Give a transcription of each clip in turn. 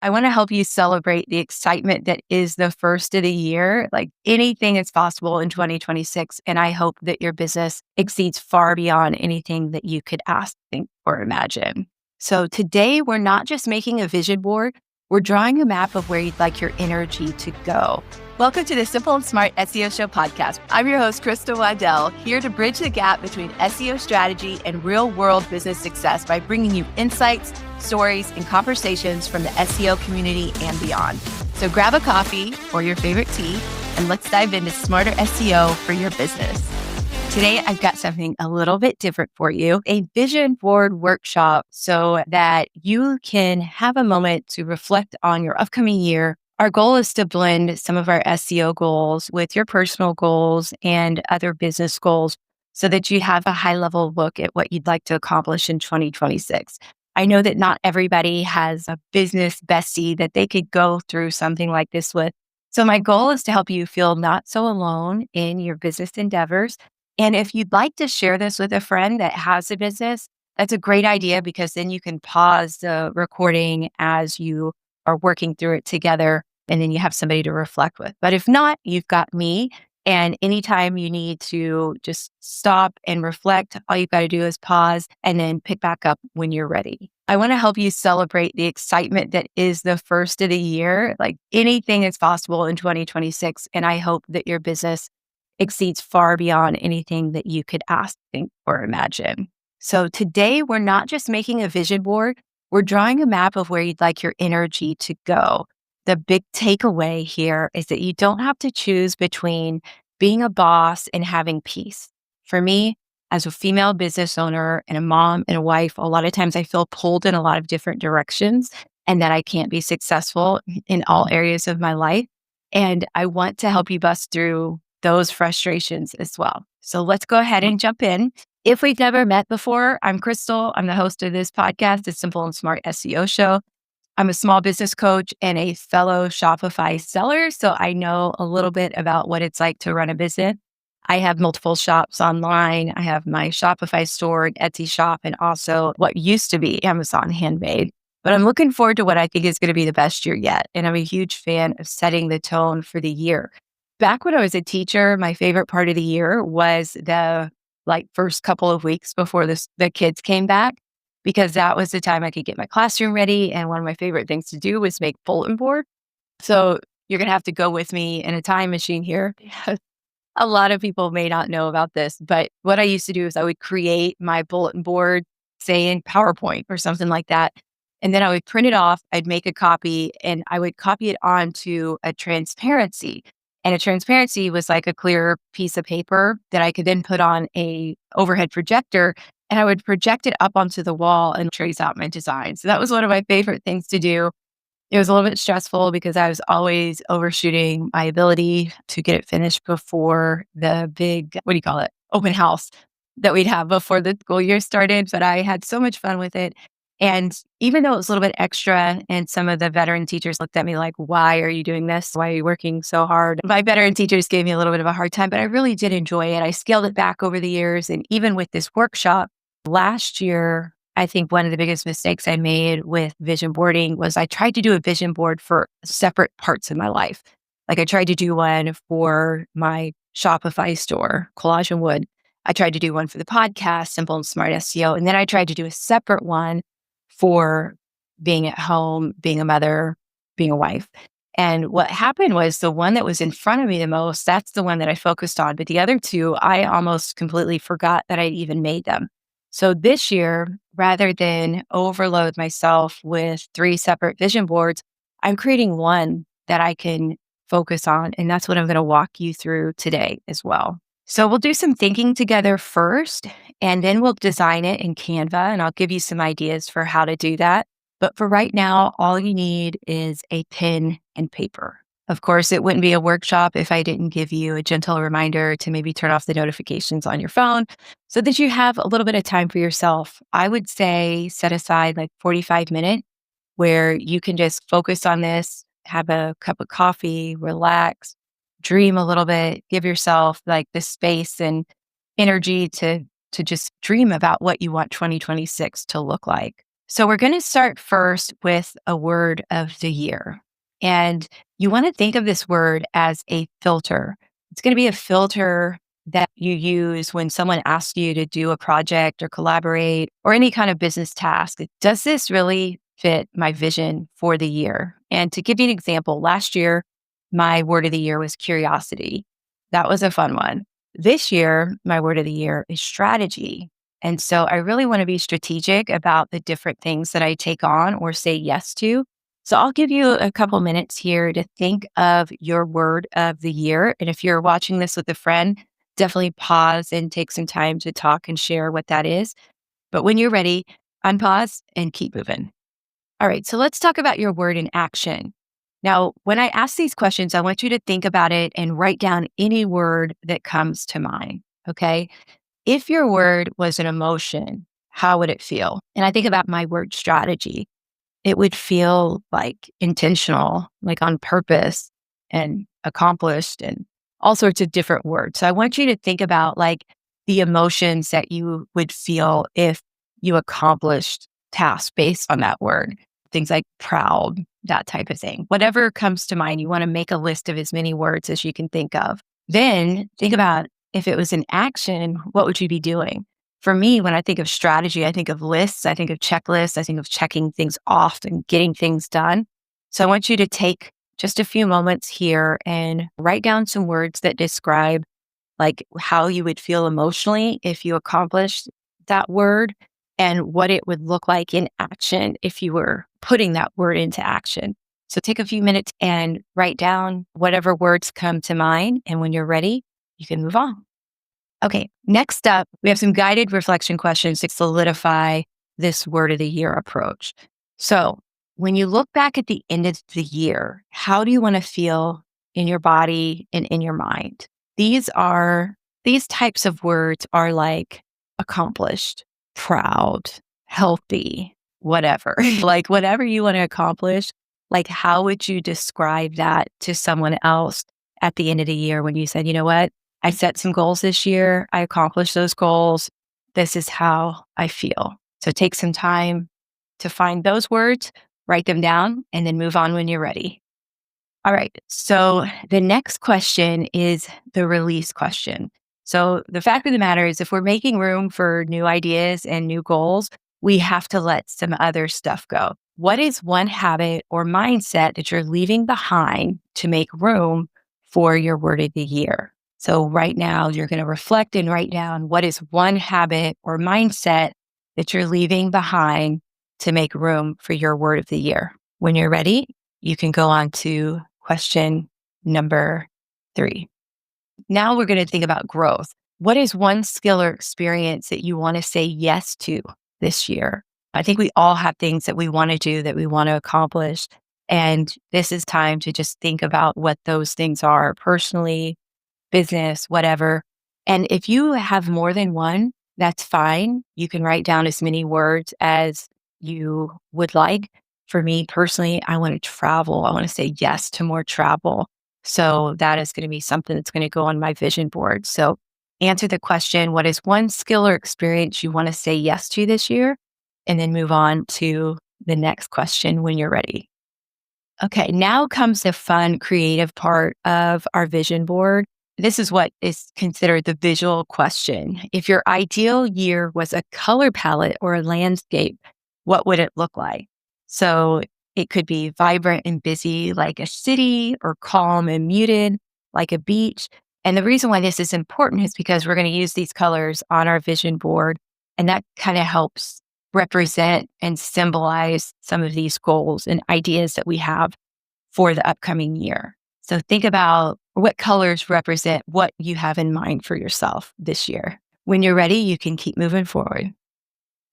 I want to help you celebrate the excitement that is the first of the year. Like anything is possible in 2026. And I hope that your business exceeds far beyond anything that you could ask, think, or imagine. So today, we're not just making a vision board, we're drawing a map of where you'd like your energy to go. Welcome to the Simple and Smart SEO Show podcast. I'm your host, Waddell, here to bridge the gap between SEO strategy and real-world business success by bringing you insights, stories, and conversations from the SEO community and beyond. So grab a coffee or your favorite tea, and let's dive into smarter SEO for your business. Today, I've got something a little bit different for you, a vision board workshop so that you can have a moment to reflect on your upcoming year. Our goal is to blend some of our SEO goals with your personal goals and other business goals so that you have a high-level look at what you'd like to accomplish in 2026. I know that not everybody has a business bestie that they could go through something like this with. So my goal is to help you feel not so alone in your business endeavors. And if you'd like to share this with a friend that has a business, that's a great idea because then you can pause the recording as you are working through it together, and then you have somebody to reflect with. But if not, you've got me. And anytime you need to just stop and reflect, all you've got to do is pause and then pick back up when you're ready. I want to help you celebrate the excitement that is the first of the year. Like anything is possible in 2026. And I hope that your business exceeds far beyond anything that you could ask, think, or imagine. So today, we're not just making a vision board, we're drawing a map of where you'd like your energy to go. The big takeaway here is that you don't have to choose between being a boss and having peace. For me, as a female business owner and a mom and a wife, a lot of times I feel pulled in a lot of different directions and that I can't be successful in all areas of my life. And I want to help you bust through those frustrations as well. So let's go ahead and jump in. If we've never met before, I'm Crystal. I'm the host of this podcast, the Simple and Smart SEO Show. I'm a small business coach and a fellow Shopify seller, so I know a little bit about what it's like to run a business. I have multiple shops online. I have my Shopify store, an Etsy shop, and also what used to be Amazon Handmade. But I'm looking forward to what I think is going to be the best year yet. And I'm a huge fan of setting the tone for the year. Back when I was a teacher, my favorite part of the year was the first couple of weeks before the kids came back, because that was the time I could get my classroom ready. And one of my favorite things to do was make bulletin board. So you're going to have to go with me in a time machine here. A lot of people may not know about this, but what I used to do is I would create my bulletin board, say in PowerPoint or something like that. And then I would print it off, I'd make a copy, and I would copy it onto a transparency. And a transparency was like a clear piece of paper that I could then put on a overhead projector, and I would project it up onto the wall and trace out my design. So that was one of my favorite things to do. It was a little bit stressful because I was always overshooting my ability to get it finished before the big, open house that we'd have before the school year started. But I had so much fun with it. And even though it was a little bit extra and some of the veteran teachers looked at me like, why are you doing this? Why are you working so hard? My veteran teachers gave me a little bit of a hard time, but I really did enjoy it. I scaled it back over the years. And even with this workshop last year, I think one of the biggest mistakes I made with vision boarding was I tried to do a vision board for separate parts of my life. Like I tried to do one for my Shopify store, Collage and Wood. I tried to do one for the podcast, Simple and Smart SEO. And then I tried to do a separate one for being at home, being a mother, being a wife. And what happened was the one that was in front of me the most, that's the one that I focused on. But the other two, I almost completely forgot that I'd even made them. So this year, rather than overload myself with 3 separate vision boards, I'm creating one that I can focus on. And that's what I'm going to walk you through today as well. So we'll do some thinking together first, and then we'll design it in Canva, and I'll give you some ideas for how to do that. But for right now, all you need is a pen and paper. Of course, it wouldn't be a workshop if I didn't give you a gentle reminder to maybe turn off the notifications on your phone so that you have a little bit of time for yourself. I would say set aside like 45 minutes where you can just focus on this, have a cup of coffee, relax, dream a little bit, give yourself like the space and energy to just dream about what you want 2026 to look like. So we're going to start first with a word of the year. And you want to think of this word as a filter. It's going to be a filter that you use when someone asks you to do a project or collaborate or any kind of business task. Does this really fit my vision for the year? And to give you an example, last year, my word of the year was curiosity. That was a fun one. This year, my word of the year is strategy. And so I really want to be strategic about the different things that I take on or say yes to. So I'll give you a couple minutes here to think of your word of the year. And if you're watching this with a friend, definitely pause and take some time to talk and share what that is. But when you're ready, unpause and keep moving. All right, so let's talk about your word in action. Now, when I ask these questions, I want you to think about it and write down any word that comes to mind. Okay. If your word was an emotion, how would it feel? And I think about my word strategy. It would feel like intentional, like on purpose and accomplished and all sorts of different words. So I want you to think about like the emotions that you would feel if you accomplished tasks based on that word. Things like proud, that type of thing. Whatever comes to mind, you want to make a list of as many words as you can think of. Then think about if it was an action, what would you be doing? For me, when I think of strategy, I think of lists, I think of checklists, I think of checking things off and getting things done. So I want you to take just a few moments here and write down some words that describe like how you would feel emotionally if you accomplished that word and what it would look like in action if you were putting that word into action. So take a few minutes and write down whatever words come to mind. And when you're ready, you can move on. Okay, next up, we have some guided reflection questions to solidify this word of the year approach. So, when you look back at the end of the year, how do you want to feel in your body and in your mind? These types of words are like accomplished, proud, healthy, whatever. Like whatever you want to accomplish, like how would you describe that to someone else at the end of the year when you said, you know what? I set some goals this year. I accomplished those goals. This is how I feel. So take some time to find those words, write them down, and then move on when you're ready. All right. So the next question is the release question. So the fact of the matter is, if we're making room for new ideas and new goals, we have to let some other stuff go. What is one habit or mindset that you're leaving behind to make room for your word of the year? So right now, you're going to reflect and write down what is one habit or mindset that you're leaving behind to make room for your word of the year. When you're ready, you can go on to question number 3. Now we're going to think about growth. What is one skill or experience that you want to say yes to this year? I think we all have things that we want to do, that we want to accomplish. And this is time to just think about what those things are personally, business, whatever. And if you have more than one, that's fine. You can write down as many words as you would like. For me personally, I want to travel. I want to say yes to more travel. So that is going to be something that's going to go on my vision board. So answer the question, what is one skill or experience you want to say yes to this year? And then move on to the next question when you're ready. Okay, now comes the fun, creative part of our vision board. This is what is considered the visual question. If your ideal year was a color palette or a landscape, what would it look like? So it could be vibrant and busy like a city, or calm and muted like a beach. And the reason why this is important is because we're going to use these colors on our vision board, and that kind of helps represent and symbolize some of these goals and ideas that we have for the upcoming year. So think about what colors represent what you have in mind for yourself this year. When you're ready, you can keep moving forward.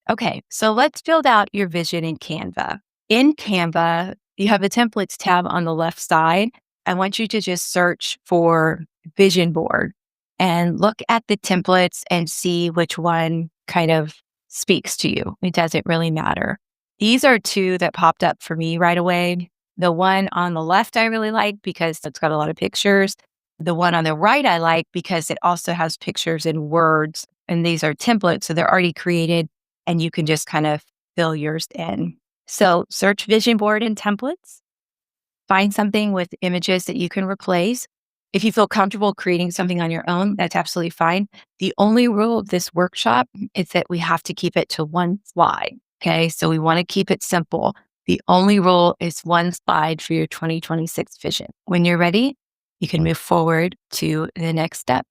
Okay, so let's build out your vision in Canva. In Canva, you have the templates tab on the left side. I want you to just search for vision board and look at the templates and see which one kind of speaks to you. It doesn't really matter. These are 2 that popped up for me right away. The one on the left I really like because it's got a lot of pictures. The one on the right I like because it also has pictures and words. And these are templates, so they're already created and you can just kind of fill yours in. So search vision board and templates. Find something with images that you can replace. If you feel comfortable creating something on your own, that's absolutely fine. The only rule of this workshop is that we have to keep it to one slide. Okay. So we want to keep it simple. The only rule is one slide for your 2026 vision. When you're ready, you can move forward to the next step.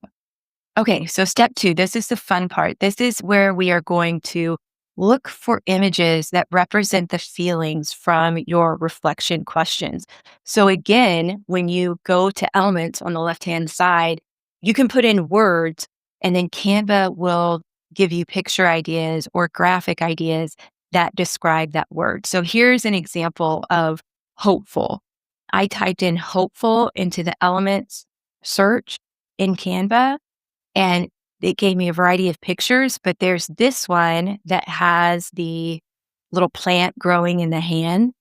Okay, so step 2, this is the fun part. This is where we are going to look for images that represent the feelings from your reflection questions. So again, when you go to elements on the left-hand side, you can put in words and then Canva will give you picture ideas or graphic ideas that describe that word. So here's an example of hopeful. I typed in hopeful into the elements search in Canva and it gave me a variety of pictures, but there's this one that has the little plant growing in the hand.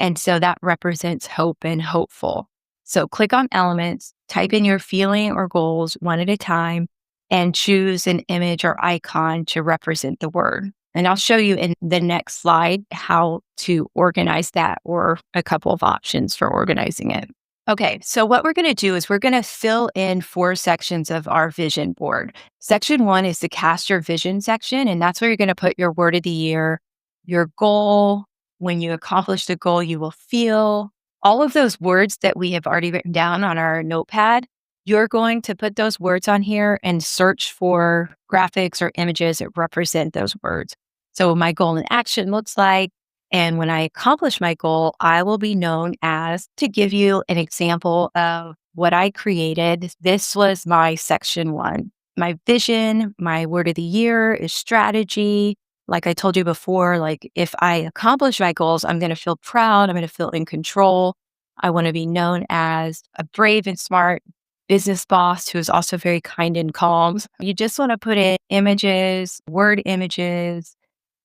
And so that represents hope and hopeful. So click on elements, type in your feeling or goals one at a time, and choose an image or icon to represent the word. And I'll show you in the next slide how to organize that or a couple of options for organizing it. Okay, so what we're going to do is we're going to fill in 4 sections of our vision board. Section 1 is the cast your vision section, and that's where you're going to put your word of the year, your goal, when you accomplish the goal, you will feel, all of those words that we have already written down on our notepad. You're going to put those words on here and search for graphics or images that represent those words. So my goal and action looks like, and when I accomplish my goal, I will be known as, to give you an example of what I created. This was my section 1. My vision, my word of the year is strategy. Like I told you before, like if I accomplish my goals, I'm going to feel proud. I'm going to feel in control. I want to be known as a brave and smart business boss who is also very kind and calm. You just want to put in images, word images,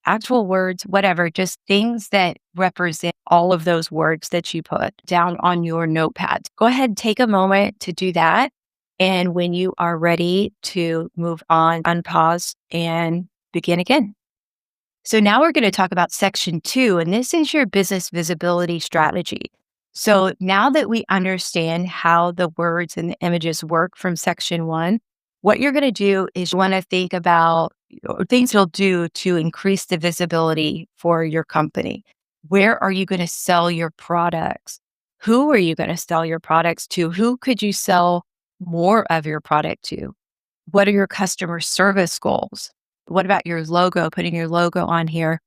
actual words, whatever, just things that represent all of those words that you put down on your notepad. Go ahead and take a moment to do that. And when you are ready to move on, unpause and begin again. So now we're going to talk about section 2, and this is your business visibility strategy. So now that we understand how the words and the images work from section 1, what you're going to do is you want to think about things you'll do to increase the visibility for your company. Where are you going to sell your products? Who are you going to sell your products to? Who could you sell more of your product to? What are your customer service goals? What about your logo, putting your logo on here?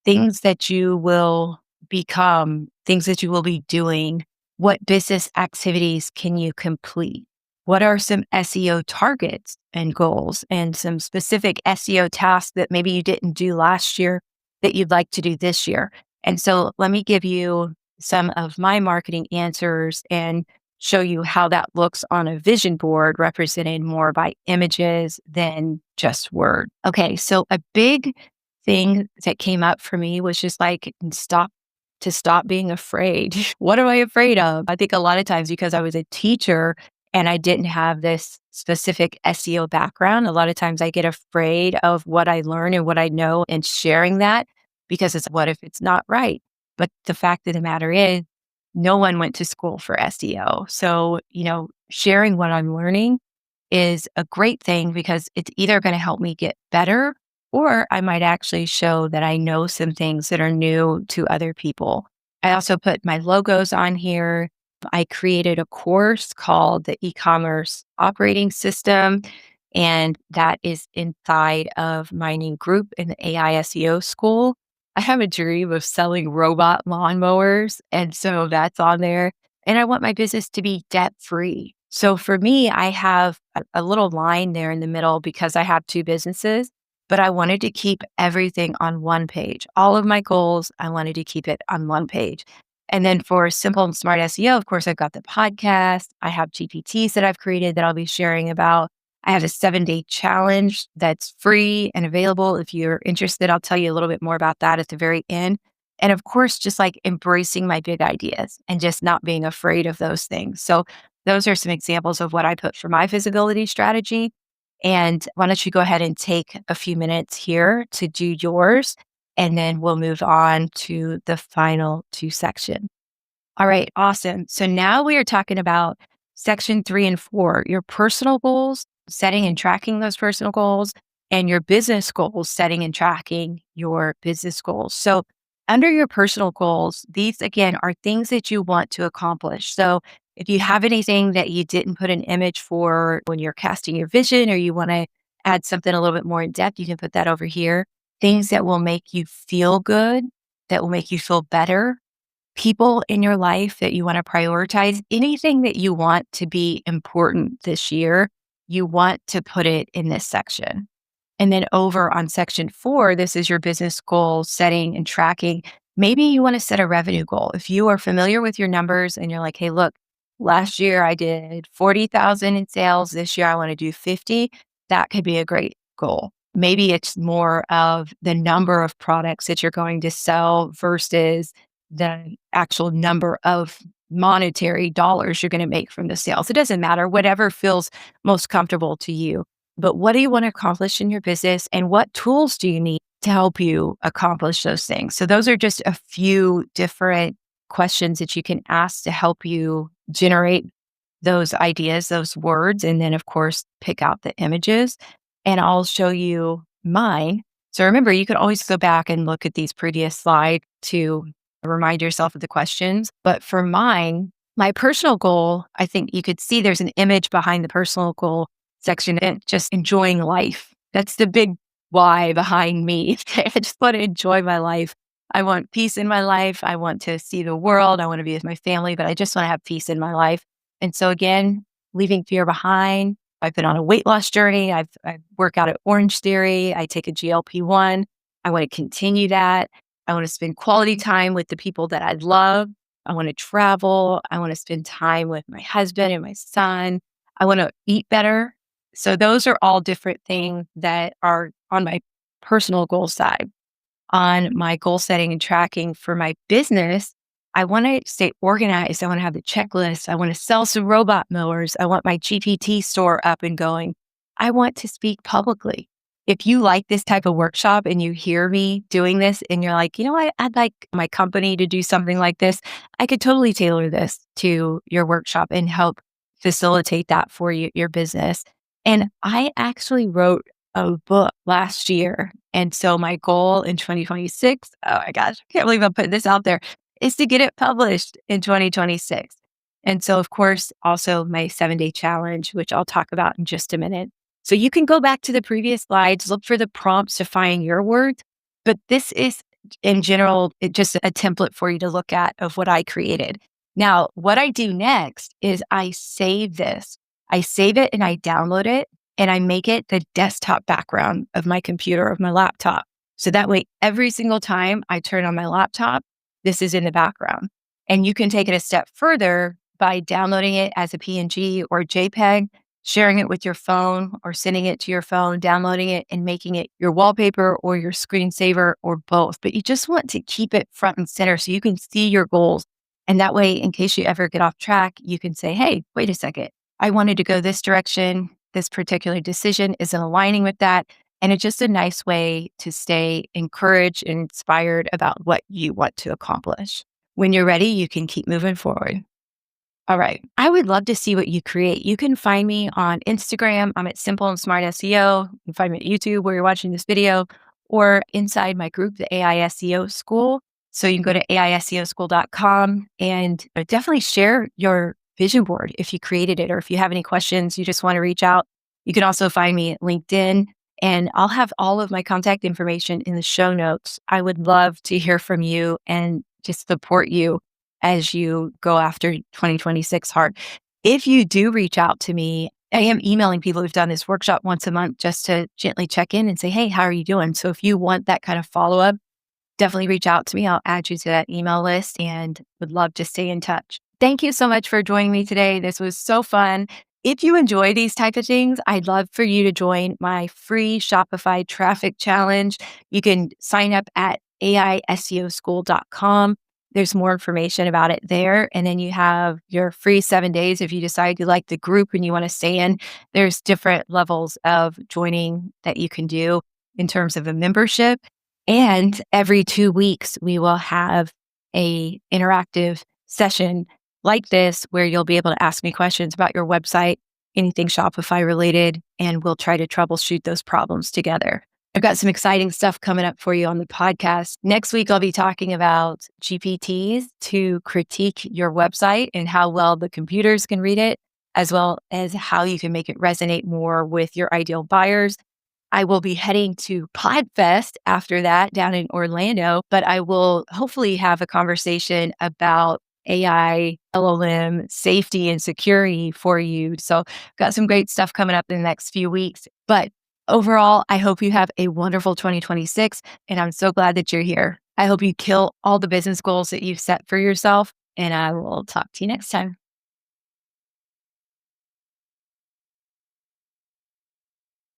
Things that you will become, things that you will be doing. What business activities can you complete? What are some SEO targets and goals and some specific SEO tasks that maybe you didn't do last year that you'd like to do this year? And so let me give you some of my marketing answers and show you how that looks on a vision board represented more by images than just word. Okay, so a big thing that came up for me was just like stop being afraid. What am I afraid of? I think a lot of times because I was a teacher and I didn't have this specific SEO background, a lot of times I get afraid of what I learn and what I know and sharing that because it's what if it's not right? But the fact of the matter is, no one went to school for SEO. So, sharing what I'm learning is a great thing because it's either going to help me get better or I might actually show that I know some things that are new to other people. I also put my logos on here. I created a course called the e-commerce operating system, and that is inside of my new group in the AI SEO school. I have a dream of selling robot lawnmowers, and so that's on there. And I want my business to be debt free. So for me, I have a little line there in the middle because I have 2 businesses, but I wanted to keep everything on one page. All of my goals, I wanted to keep it on one page. And then for Simple and Smart SEO, of course, I've got the podcast. I have GPTs that I've created that I'll be sharing about. I have a 7-day challenge that's free and available. If you're interested, I'll tell you a little bit more about that at the very end. And of course, just like embracing my big ideas and just not being afraid of those things. So those are some examples of what I put for my visibility strategy. And why don't you go ahead and take a few minutes here to do yours. and then we'll move on to the final two sections. All right, awesome. So now we are talking about section 3 and 4, your personal goals, setting and tracking those personal goals, and your business goals, setting and tracking your business goals. So under your personal goals, these again are things that you want to accomplish. So if you have anything that you didn't put an image for when you're casting your vision, or you want to add something a little bit more in depth, you can put that over here. Things that will make you feel good, that will make you feel better, people in your life that you want to prioritize, anything that you want to be important this year, you want to put it in this section. And then over on section 4, this is your business goal setting and tracking. Maybe you want to set a revenue goal. If you are familiar with your numbers and you're like, hey, look, last year I did 40,000 in sales. This year I want to do 50. That could be a great goal. Maybe it's more of the number of products that you're going to sell versus the actual number of monetary dollars you're going to make from the sales. It doesn't matter, whatever feels most comfortable to you. But what do you want to accomplish in your business, and what tools do you need to help you accomplish those things? So those are just a few different questions that you can ask to help you generate those ideas, those words, and then of course, pick out the images. And I'll show you mine. So remember, you can always go back and look at these previous slides to remind yourself of the questions. But for mine, my personal goal, I think you could see there's an image behind the personal goal section, and just enjoying life. That's the big why behind me. I just want to enjoy my life. I want peace in my life. I want to see the world. I want to be with my family, but I just want to have peace in my life. And so again, leaving fear behind. I've been on a weight loss journey. I work out at Orange Theory. I take a GLP-1. I want to continue that. I want to spend quality time with the people that I love. I want to travel. I want to spend time with my husband and my son. I want to eat better. So those are all different things that are on my personal goal side. On my goal setting and tracking for my business, I want to stay organized. I want to have the checklist. I want to sell some robot mowers. I want my GPT store up and going. I want to speak publicly. If you like this type of workshop and you hear me doing this and you're like, you know what, I'd like my company to do something like this, I could totally tailor this to your workshop and help facilitate that for you, your business. And I actually wrote a book last year. And so my goal in 2026, oh my gosh, I can't believe I'm putting this out there, is to get it published in 2026. And so, of course, also my 7-day challenge, which I'll talk about in just a minute. So you can go back to the previous slides, look for the prompts to find your words. But this is, in general, just a template for you to look at of what I created. Now, what I do next is I save this. I save it and I download it, and I make it the desktop background of my computer, of my laptop. So that way, every single time I turn on my laptop, this is in the background. And you can take it a step further by downloading it as a PNG or JPEG, sharing it with your phone or sending it to your phone, downloading it and making it your wallpaper or your screensaver or both. But you just want to keep it front and center so you can see your goals. And that way, in case you ever get off track, you can say, hey, wait a second. I wanted to go this direction. This particular decision isn't aligning with that. And it's just a nice way to stay encouraged and inspired about what you want to accomplish. When you're ready, you can keep moving forward. All right. I would love to see what you create. You can find me on Instagram. I'm at Simple and Smart SEO. You can find me at YouTube where you're watching this video, or inside my group, the AI SEO School. So you can go to aiseoschool.com and definitely share your vision board if you created it, or if you have any questions, you just want to reach out. You can also find me at LinkedIn, and I'll have all of my contact information in the show notes. I would love to hear from you and just support you as you go after 2026 hard. If you do reach out to me, I am emailing people who've done this workshop once a month just to gently check in and say, hey, how are you doing? So if you want that kind of follow-up, definitely reach out to me. I'll add you to that email list and would love to stay in touch. Thank you so much for joining me today. This was so fun. If you enjoy these type of things, I'd love for you to join my free Shopify traffic challenge. You can sign up at aiseoschool.com. There's more information about it there. And then you have your free 7 days if you decide you like the group and you want to stay in. There's different levels of joining that you can do in terms of a membership. And every 2 weeks, we will have a interactive session like this where you'll be able to ask me questions about your website, anything Shopify related, and we'll try to troubleshoot those problems together. I've got some exciting stuff coming up for you on the podcast. Next week, I'll be talking about GPTs to critique your website and how well the computers can read it, as well as how you can make it resonate more with your ideal buyers. I will be heading to PodFest after that down in Orlando, but I will hopefully have a conversation about AI, LLM, safety, and security for you. So, got some great stuff coming up in the next few weeks. But overall, I hope you have a wonderful 2026, and I'm so glad that you're here. I hope you kill all the business goals that you've set for yourself, and I will talk to you next time.